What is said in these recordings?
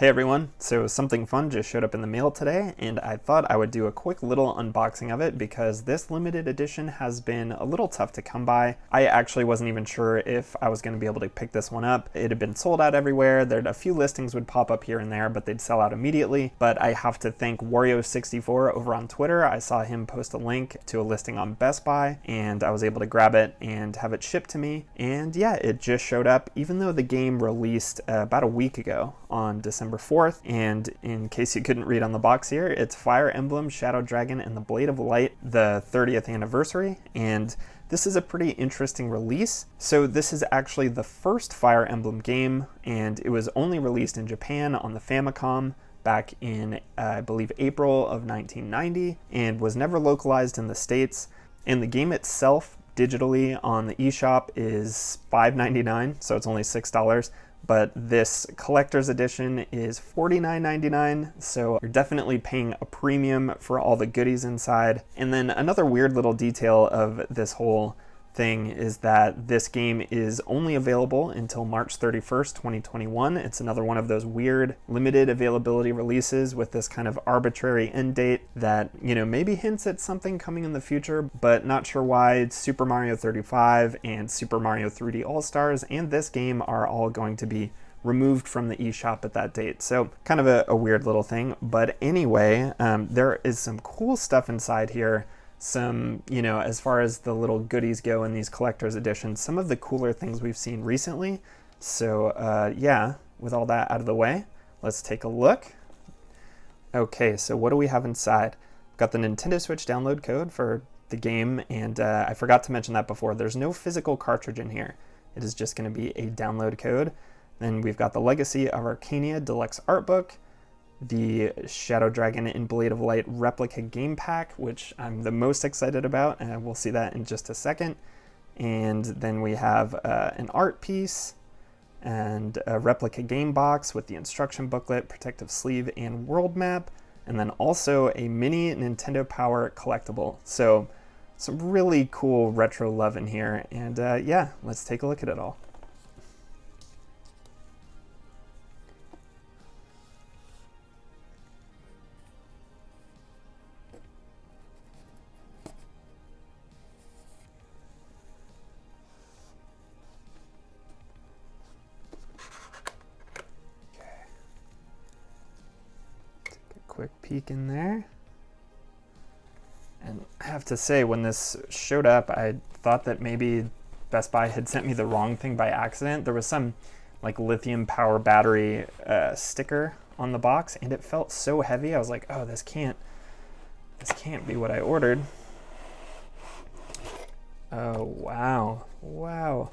Hey everyone, so something fun just showed up in the mail today, and I thought I would do a quick little unboxing of it because this limited edition has been a little tough to come by. I actually wasn't even sure if I was going to be able to pick this one up. It had been sold out everywhere. There'd a few listings would pop up here and there, but they'd sell out immediately. But I have to thank Wario64 over on Twitter. I saw him post a link to a listing on Best Buy, and I was able to grab it and have it shipped to me. And yeah, it just showed up, even though the game released about a week ago on December 4th, and in case you couldn't read on the box here, it's Fire Emblem, Shadow Dragon, and the Blade of Light, the 30th anniversary, and this is a pretty interesting release. So this is actually the first Fire Emblem game, and it was only released in Japan on the Famicom back in, I believe, April of 1990, and was never localized in the States. And the game itself, digitally on the eShop, is $5.99, so it's only $6. But this collector's edition is $49.99, so you're definitely paying a premium for all the goodies inside. And then another weird little detail of this whole thing is that this game is only available until March 31st, 2021. It's another one of those weird limited availability releases with this kind of arbitrary end date that, you know, maybe hints at something coming in the future, but not sure why. Super Mario 35 and Super Mario 3D All-Stars and this game are all going to be removed from the eShop at that date. So kind of a weird little thing. But anyway, there is some cool stuff inside here. Some, you know, as far as the little goodies go in these collector's editions, some of the cooler things we've seen recently. So yeah, with all that out of the way, let's take a look. Okay, so what do we have inside? We've got the Nintendo Switch download code for the game, and I forgot to mention that before. There's no physical cartridge in here. It is just going to be a download code. Then we've got the Legacy of Arcania Deluxe Art Book, the Shadow Dragon and Blade of Light replica game pack, which I'm the most excited about, and we'll see that in just a second. And then we have an art piece and a replica game box with the instruction booklet, protective sleeve, and world map, and then also a mini Nintendo Power collectible. So some really cool retro love in here, and yeah, let's take a look at it all. Quick peek in there. And I have to say, when this showed up, I thought that maybe Best Buy had sent me the wrong thing by accident. There was some like lithium power battery sticker on the box, and it felt so heavy. I was like, oh, this can't be what I ordered. Oh, wow. Wow.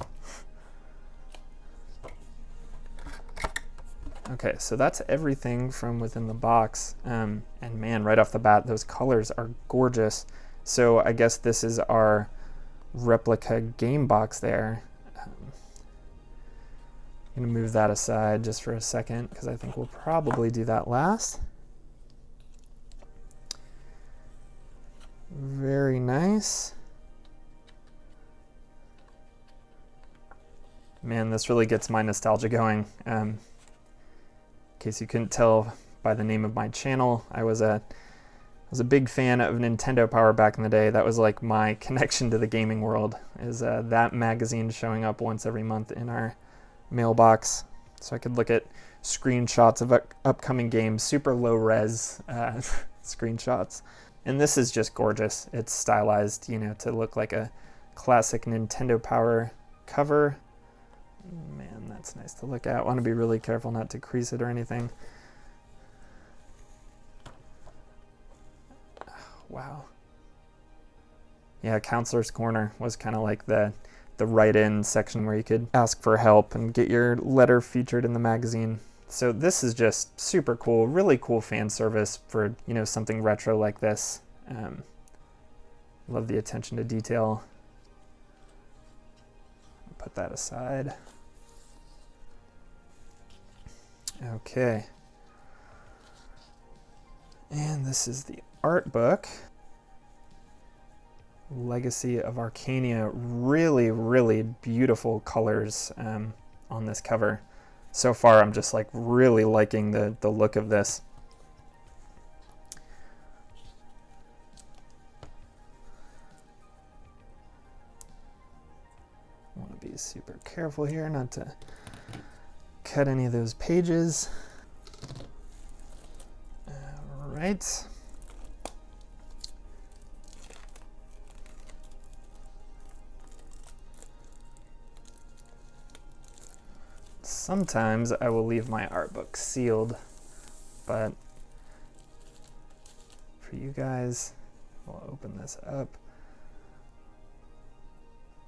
Okay, so that's everything from within the box, and man, right off the bat, those colors are gorgeous. So I guess this is our replica game box there. I'm gonna move that aside just for a second, because I think we'll probably do that last. Very nice. Man, this really gets my nostalgia going. In case you couldn't tell by the name of my channel, I was a big fan of Nintendo Power back in the day. That was like my connection to the gaming world, is that magazine showing up once every month in our mailbox. So I could look at screenshots of upcoming games, super low res screenshots. And this is just gorgeous. It's stylized, you know, to look like a classic Nintendo Power cover. Man, that's nice to look at. I want to be really careful not to crease it or anything. Oh, wow. Yeah, Counselor's Corner was kind of like the write-in section where you could ask for help and get your letter featured in the magazine. So this is just super cool, really cool fan service for, you know, something retro like this. Love the attention to detail. Put that aside. Okay. And this is the art book. Legacy of Arcania. Really, really beautiful colors on this cover. So far, I'm just like really liking the look of this. I want to be super careful here not to cut any of those pages. All right. Sometimes I will leave my art book sealed, but for you guys, we'll open this up.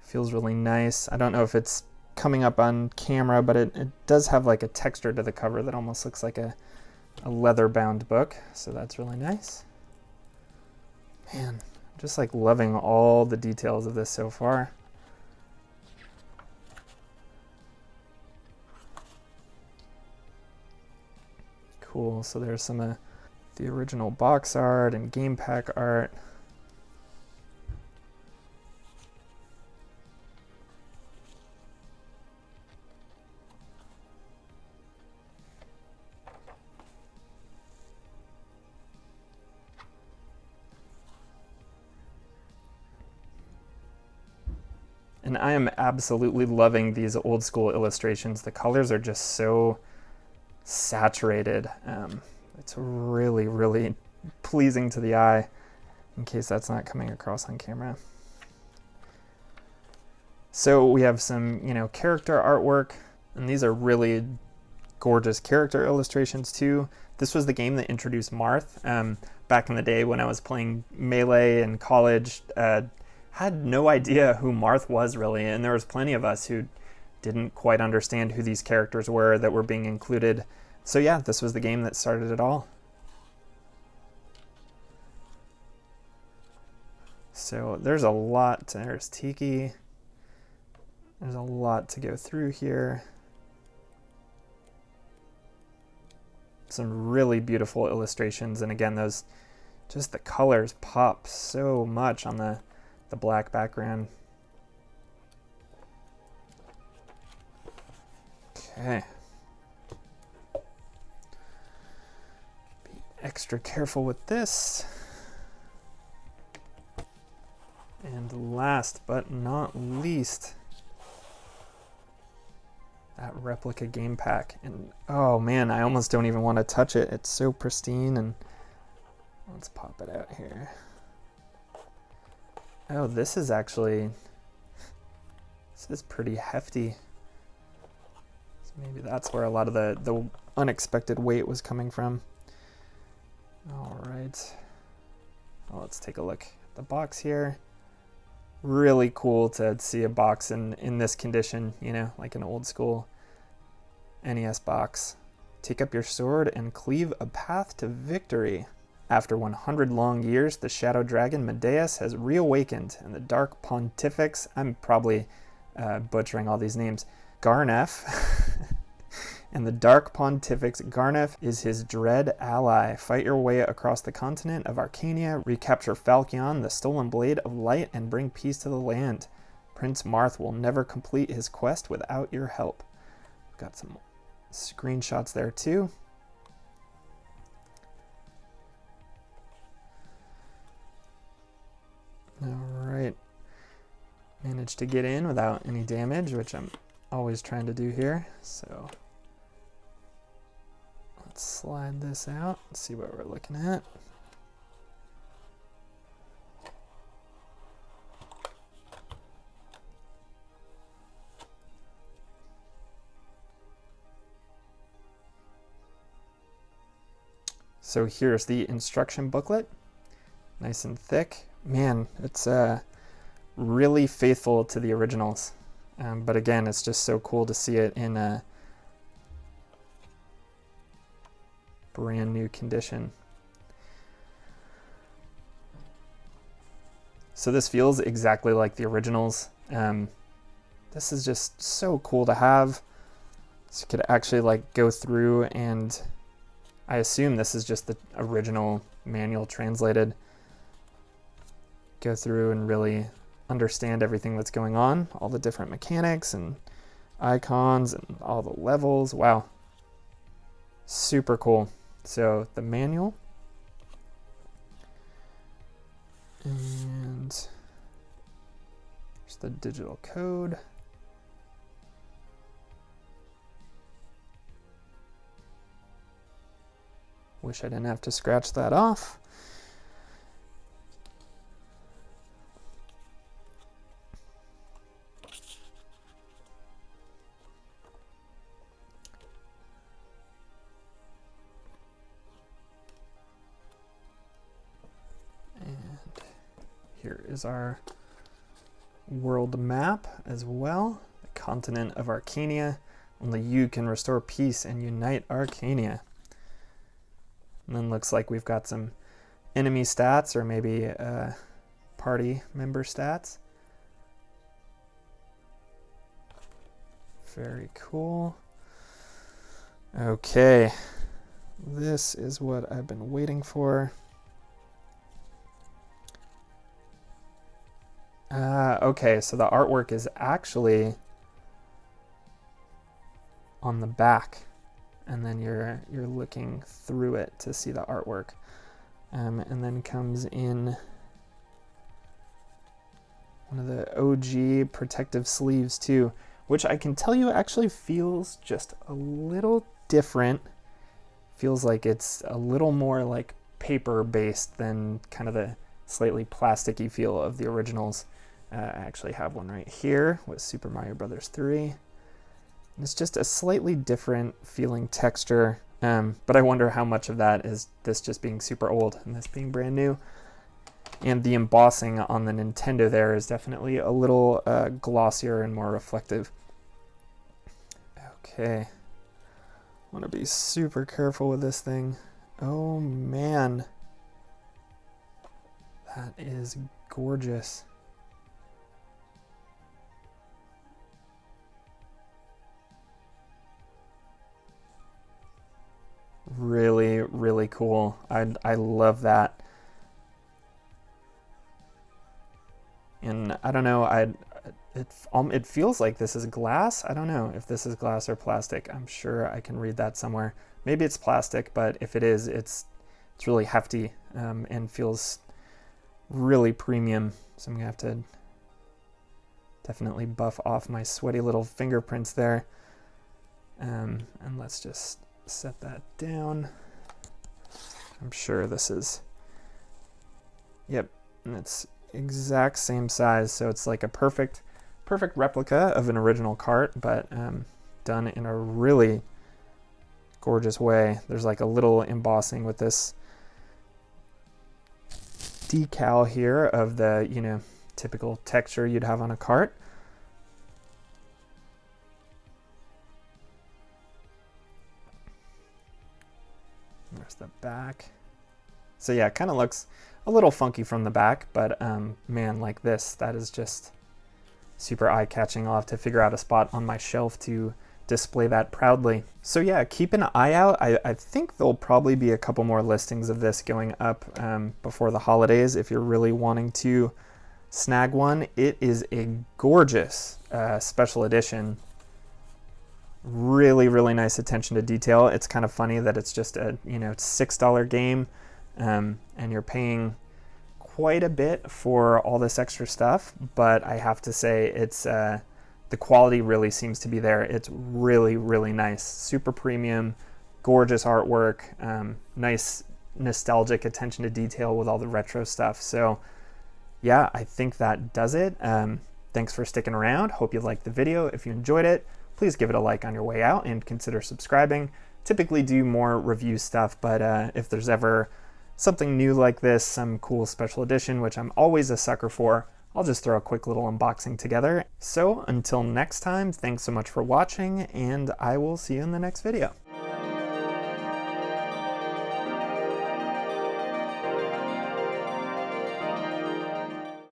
Feels really nice. I don't know if it's coming up on camera, but it does have like a texture to the cover that almost looks like a leather-bound book, so that's really nice. Man, I'm just like loving all the details of this so far. Cool, so there's some of the original box art and game pack art. And I am absolutely loving these old school illustrations. The colors are just so saturated. It's really, really pleasing to the eye, in case that's not coming across on camera. So we have some, character artwork, and these are really gorgeous character illustrations too. This was the game that introduced Marth. Back in the day when I was playing Melee in college, had no idea who Marth was really, and there was plenty of us who didn't quite understand who these characters were that were being included. So yeah, this was the game that started it all. So there's a lot. There's Tiki. There's a lot to go through here. Some really beautiful illustrations, and again, those, just the colors pop so much on the black background. Okay. Be extra careful with this. And last but not least, that replica game pack. And oh man, I almost don't even want to touch it. It's so pristine. And let's pop it out here. Oh, this is pretty hefty. So maybe that's where a lot of the unexpected weight was coming from. All right. Well, let's take a look at the box here. Really cool to see a box in this condition, like an old school NES box. Take up your sword and cleave a path to victory. After 100 long years, the shadow dragon Medeus has reawakened, and the Dark Pontifex, I'm probably butchering all these names, Garnef, and the Dark Pontifex Garnef is his dread ally. Fight your way across the continent of Arcania, recapture Falchion, the stolen blade of light, and bring peace to the land. Prince Marth will never complete his quest without your help. Got some screenshots there too. All right, managed to get in without any damage, which I'm always trying to do here. So let's slide this out and see what we're looking at. So here's the instruction booklet, nice and thick. Man, it's really faithful to the originals. But again, it's just so cool to see it in a brand new condition. So this feels exactly like the originals. This is just so cool to have. So you could actually like go through, and I assume this is just the original manual translated. Go through and really understand everything that's going on, all the different mechanics, and icons and all the levels. Wow. Super cool. So the manual. And there's the digital code. Wish I didn't have to scratch that off. Here is our world map as well. The continent of Arcania. Only you can restore peace and unite Arcania. And then looks like we've got some enemy stats, or maybe party member stats. Very cool. Okay. This is what I've been waiting for. Okay, so the artwork is actually on the back, and then you're looking through it to see the artwork, and then comes in one of the OG protective sleeves too, which I can tell you actually feels just a little different. Feels like it's a little more like paper based than kind of the slightly plasticky feel of the originals. I actually have one right here with Super Mario Bros. 3. It's just a slightly different feeling texture, but I wonder how much of that is this just being super old and this being brand new. And the embossing on the Nintendo there is definitely a little glossier and more reflective. Okay. I want to be super careful with this thing. Oh man. That is gorgeous. Really, really cool. I love that. And I don't know, it feels like this is glass. I don't know if this is glass or plastic. I'm sure I can read that somewhere. Maybe it's plastic, but if it is, it's really hefty and feels really premium. So I'm gonna have to definitely buff off my sweaty little fingerprints there. And let's just set that down. I'm sure this is, yep, and it's exact same size, so it's like a perfect replica of an original cart, but done in a really gorgeous way. There's like a little embossing with this decal here of the, you know, typical texture you'd have on a cart. There's the back. So yeah, it kind of looks a little funky from the back, but man, like this, that is just super eye-catching. I'll have to figure out a spot on my shelf to display that proudly. So yeah, keep an eye out. I think there'll probably be a couple more listings of this going up before the holidays if you're really wanting to snag one. It is a gorgeous special edition. Really, really nice attention to detail. It's kind of funny that it's just a, you know, $6 game and you're paying quite a bit for all this extra stuff, but I have to say it's the quality really seems to be there. It's really, really nice. Super premium, gorgeous artwork, nice nostalgic attention to detail with all the retro stuff. So yeah, I think that does it. Thanks for sticking around. Hope you liked the video. If you enjoyed it, please give it a like on your way out and consider subscribing. Typically do more review stuff, but if there's ever something new like this, some cool special edition, which I'm always a sucker for, I'll just throw a quick little unboxing together. So until next time, thanks so much for watching, and I will see you in the next video.